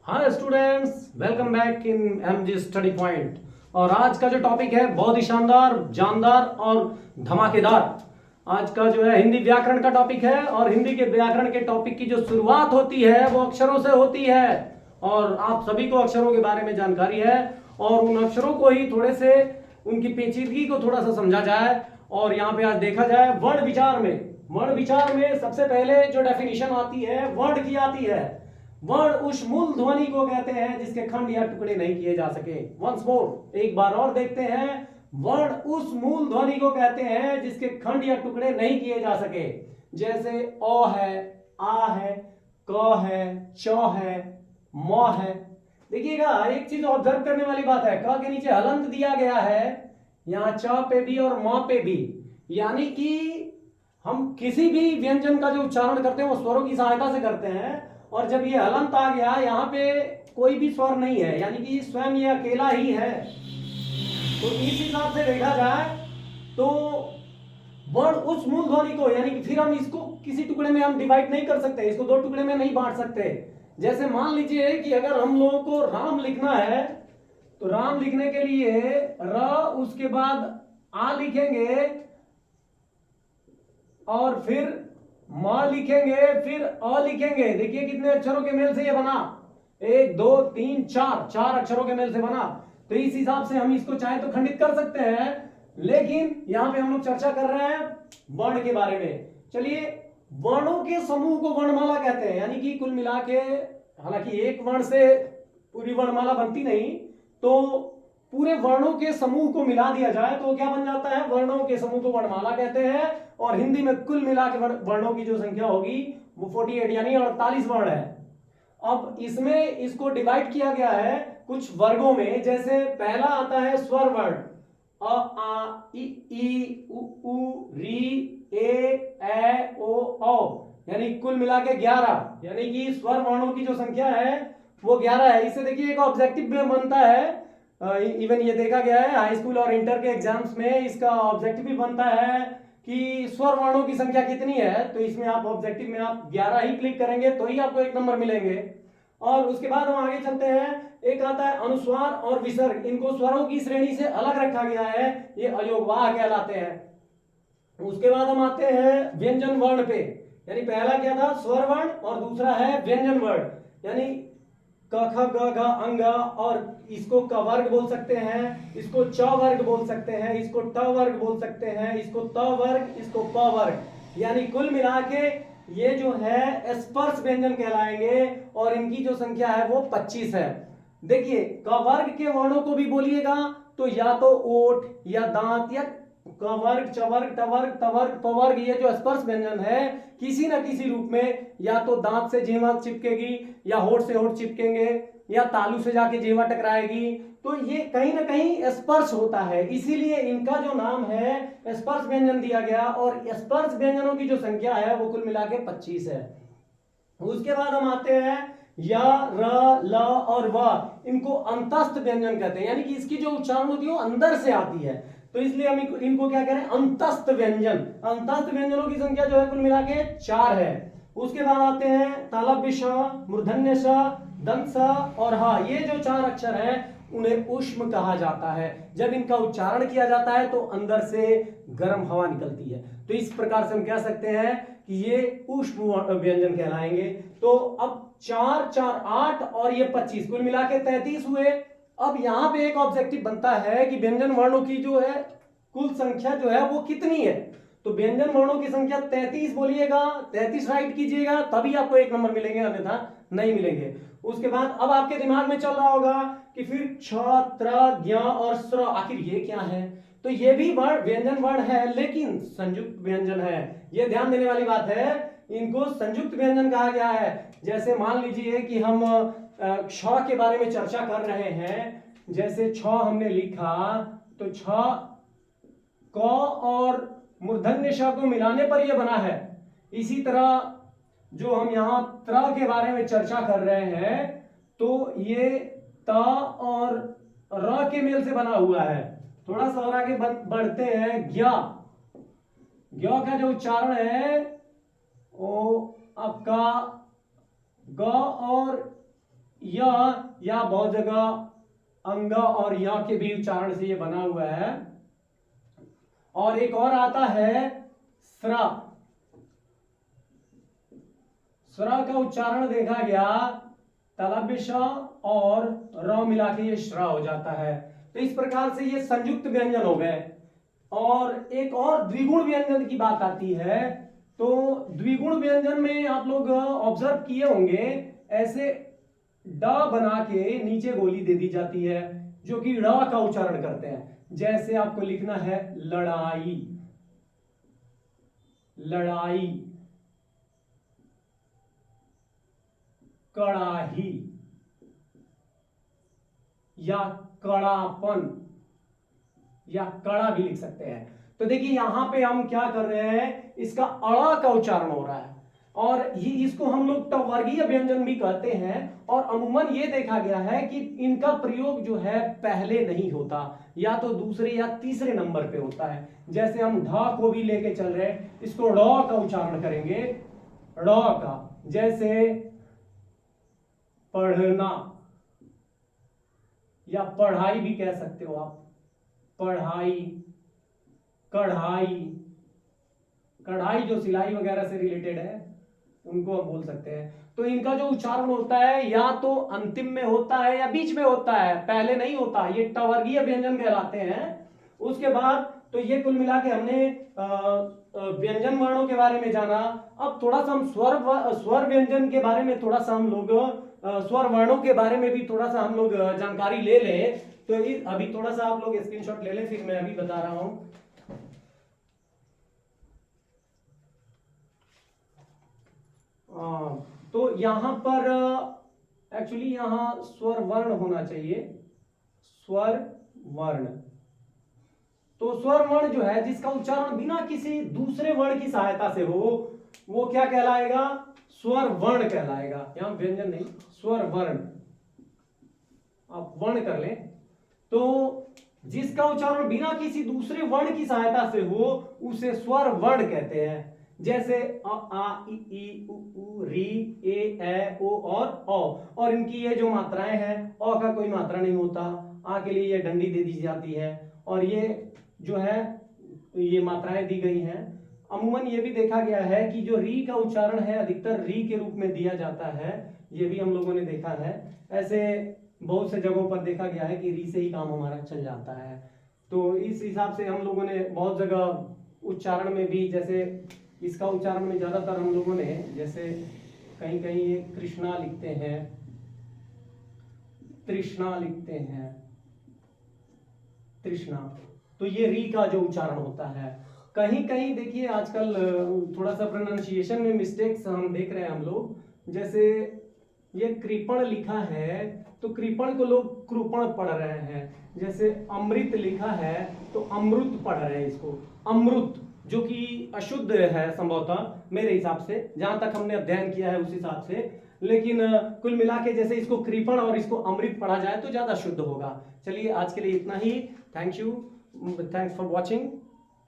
Hi students, welcome back in MG study point. और आज का जो टॉपिक है बहुत ही शानदार, जानदार और धमाकेदार। आज का जो है हिंदी व्याकरण का टॉपिक है। और हिंदी के व्याकरण के टॉपिक की जो शुरुआत होती है वो अक्षरों से होती है। और आप सभी को अक्षरों के बारे में जानकारी है और उन अक्षरों को ही थोड़े से उनकी पेचीदगी को थोड़ा सा समझा जाए। और यहाँ पे आज देखा जाए वर्ण विचार में सबसे पहले जो डेफिनेशन आती है वर्ण की आती है। वर्ण उस मूल ध्वनि को कहते हैं जिसके खंड या टुकड़े नहीं किए जा सके। वंस मोर, एक बार और देखते हैं। वर्ण उस मूल ध्वनि को कहते हैं जिसके खंड या टुकड़े नहीं किए जा सके। जैसे अ है, आ है, क है, च है, म है। देखिएगा, एक चीज ऑब्जर्व करने वाली बात है, क के नीचे हलंत दिया गया है, यहाँ च पे भी और म पे भी। यानी कि हम किसी भी व्यंजन का जो उच्चारण करते हैं वो स्वरों की सहायता से करते हैं। और जब ये हलंत आ गया, यहाँ पे कोई भी स्वर नहीं है, यानी कि स्वयं ये अकेला ही है। तो इस हिसाब से देखा जाए तो वर्ण उस मूल ध्वनि को, यानी कि फिर हम इसको किसी टुकड़े में हम डिवाइड नहीं कर सकते, इसको दो टुकड़े में नहीं बांट सकते। जैसे मान लीजिए कि अगर हम लोगों को राम लिखना है तो राम लिखने के लिए र, उसके बाद आ लिखेंगे और फिर म लिखेंगे, फिर अ लिखेंगे। देखिए कितने अक्षरों के मेल से ये बना, 1 2 3 4, 4 अक्षरों के मेल से बना। तो इस हिसाब से हम इसको चाहे तो खंडित कर सकते हैं, लेकिन यहां पे हम लोग चर्चा कर रहे हैं वर्ण के बारे में। चलिए, वर्णों के समूह को वर्णमाला कहते हैं। यानी कि कुल मिला के, हालांकि एक वर्ण से पूरी वर्णमाला बनती नहीं, तो पूरे वर्णों के समूह को मिला दिया जाए तो क्या बन जाता है, वर्णों के समूह को वर्णमाला कहते हैं। और हिंदी में कुल मिला के वर्णों की जो संख्या होगी वो 48 यानी 48 वर्ण है। अब इसमें इसको डिवाइड किया गया है कुछ वर्गों में। जैसे पहला आता है स्वर वर्ण, अ आ ई उ री ए ओ औ, यानी कुल मिला के 11। यानी कि स्वर वर्णों की जो संख्या है वो 11 है। इससे देखिए एक ऑब्जेक्टिव में बनता है। इवन ये देखा गया है हाई स्कूल और इंटर के एग्जाम्स में, इसका ऑब्जेक्टिव भी बनता है कि स्वर वर्णों की संख्या कितनी है। तो इसमें आप ऑब्जेक्टिव में आप 11 ही क्लिक करेंगे तो ही आपको 1 नंबर मिलेंगे। और उसके बाद हम आगे चलते हैं। एक आता है अनुस्वार और विसर्ग, इनको स्वरों की श्रेणी से अलग रखा गया है, ये अयोगवाह कहलाते हैं। उसके बाद हम आते हैं व्यंजन वर्ण पे। यानी पहला क्या था, स्वर वर्ण, और दूसरा है व्यंजन वर्ण। यानी क ख ग घ अंग, और इसको क वर्ग बोल सकते हैं, इसको च वर्ग बोल सकते हैं, इसको ट वर्ग बोल सकते हैं, इसको त वर्ग, इसको प वर्ग। यानी कुल मिला के ये जो है स्पर्श व्यंजन कहलाएंगे और इनकी जो संख्या है वो 25 है। देखिए, क वर्ग के वर्णों को भी बोलिएगा तो या तो ओठ या दांत या क वर्ग, च वर्ग, ट वर्ग, त वर्ग, प वर्ग, ये जो स्पर्श व्यंजन है किसी ना किसी रूप में या तो दांत से जीवा चिपकेगी, या होठ से होठ चिपकेंगे, या तालू से जाके जीवा टकराएगी। तो ये कहीं ना कहीं स्पर्श होता है, इसीलिए इनका जो नाम है स्पर्श व्यंजन दिया गया। और स्पर्श व्यंजनों की जो संख्या है वो कुल मिला के 25 है। उसके बाद हम आते हैं या, र, ल और व, इनको अंतस्थ व्यंजन कहते हैं। यानी कि इसकी जो उच्चारण होती है वो अंदर से आती है, तो इसलिए हम इनको क्या कह रहे हैं, अंतस्थ व्यंजन। अंतस्थ व्यंजनों की संख्या जो है कुल मिला के 4 है। उसके बाद आते हैं तालव्य श, मूर्धन्य श, दंत स और हा। ये जो 4 अक्षर हैं उन्हें ऊष्म कहा जाता है। जब इनका उच्चारण किया जाता है तो अंदर से गर्म हवा निकलती है। तो इस प्रकार से हम कह सकते हैं कि ये ऊष्म व्यंजन कहलाएंगे। तो अब 4 4 8 और ये 25, कुल मिला के 33 हुए। अब यहां पे एक ऑब्जेक्टिव बनता है कि व्यंजन वर्णों की जो है कुल संख्या जो है वो कितनी है। तो व्यंजन वर्णों की संख्या 33 बोलिएगा, 33 राइट कीजिएगा, तभी आपको 1 नंबर मिलेंगे, अन्यथा नहीं मिलेंगे। उसके बाद अब आपके दिमाग में चल रहा होगा कि फिर छ, त्र, ज्ञ और स्र, आखिर ये क्या है। तो ये भी वर्ण व्यंजन वर्ण है लेकिन संयुक्त व्यंजन है। ये ध्यान देने वाली बात है, इनको संयुक्त व्यंजन कहा गया है। जैसे मान लीजिए कि हम क्ष के बारे में चर्चा कर रहे हैं। जैसे छ हमने लिखा तो छ क और मूर्धन्य श को मिलाने पर यह बना है। इसी तरह जो हम यहां त्र के बारे में चर्चा कर रहे हैं तो ये त और र के मेल से बना हुआ है। थोड़ा सा और आगे बढ़ते हैं, ज्ञ। ज्ञ का जो उच्चारण है वो आपका ग और या बहुत जगह अंग और या के भी उच्चारण से ये बना हुआ है। और एक और आता है स्रा। स्रा का उच्चारण देखा गया तलव्य और र मिला के ये श्रा हो जाता है। तो इस प्रकार से ये संयुक्त व्यंजन हो गए। और एक और द्विगुण व्यंजन की बात आती है। तो द्विगुण व्यंजन में आप लोग ऑब्जर्व किए होंगे, ऐसे ड बना के नीचे गोली दे दी जाती है जो कि ड़ का उच्चारण करते हैं। जैसे आपको लिखना है लड़ाई, लड़ाई, कड़ाही या कड़ापन या कड़ा भी लिख सकते हैं। तो देखिए यहां पे हम क्या कर रहे हैं, इसका अड़ा का उच्चारण हो रहा है और ये इसको हम लोग टवर्गीय व्यंजन भी कहते हैं। और अमूमन ये देखा गया है कि इनका प्रयोग जो है पहले नहीं होता, या तो दूसरे या तीसरे नंबर पे होता है। जैसे हम ढ को भी लेके चल रहे हैं, इसको ड़ का उच्चारण करेंगे, ड़ का। जैसे पढ़ना या पढ़ाई भी कह सकते हो आप, पढ़ाई, कढ़ाई, कढ़ाई जो सिलाई वगैरह से रिलेटेड है उनको हम बोल सकते हैं। तो इनका जो उच्चारण होता है या तो अंतिम में होता है या बीच में होता है, पहले नहीं होता। ये टवर्गीय व्यंजन कहलाते हैं। उसके बाद तो ये कुल मिला के हमने व्यंजन वर्णों के बारे में जाना। अब थोड़ा सा हम स्वर व्यंजन के बारे में थोड़ा सा हम लोग स्वर वर्णों के बारे में भी थोड़ा सा हम लोग जानकारी ले लें। तो अभी थोड़ा सा आप लोग स्क्रीनशॉट ले लें, फिर मैं अभी बता रहा हूं। तो यहां पर एक्चुअली यहां स्वर वर्ण होना चाहिए, स्वर वर्ण। तो स्वर वर्ण जो है जिसका उच्चारण बिना किसी दूसरे वर्ण की सहायता से हो, वो क्या कहलाएगा, स्वर वर्ण कहलाएगा। यहां व्यंजन नहीं, स्वर वर्ण, आप वर्ण कर लें। तो जिसका उच्चारण बिना किसी दूसरे वर्ण की सहायता से हो उसे स्वर वर्ण कहते हैं। जैसे अ आ इ ई उ ऊ री ए ओ और औ। और इनकी ये जो मात्राएं हैं, अ का कोई मात्रा नहीं होता, आ के लिए ये डंडी दे दी जाती है और ये जो है ये मात्राएं दी गई हैं। अमूमन ये भी देखा गया है कि जो री का उच्चारण है अधिकतर री के रूप में दिया जाता है, ये भी हम लोगों ने देखा है। ऐसे बहुत से जगहों पर देखा गया है कि री से ही काम हमारा चल जाता है। तो इस हिसाब से हम लोगों ने बहुत जगह उच्चारण में भी, जैसे इसका उच्चारण में ज्यादातर हम लोगों ने, जैसे कहीं कहीं ये कृष्णा लिखते हैं, तृष्णा लिखते हैं, तृष्णा, तो ये री का जो उच्चारण होता है। कहीं कहीं देखिए आजकल थोड़ा सा प्रोनाउंसिएशन में मिस्टेक्स हम देख रहे हैं हम लोग। जैसे ये कृपण लिखा है तो कृपण को लोग कृपण पढ़ रहे हैं। जैसे अमृत लिखा है तो अमृत पढ़ रहे हैं इसको, अमृत, जो कि अशुद्ध है संभवतः मेरे हिसाब से, जहां तक हमने अध्ययन किया है उस हिसाब से। लेकिन कुल मिला के जैसे इसको कृपण और इसको अमृत पढ़ा जाए तो ज्यादा शुद्ध होगा। चलिए आज के लिए इतना ही। Thank you, thanks for watching.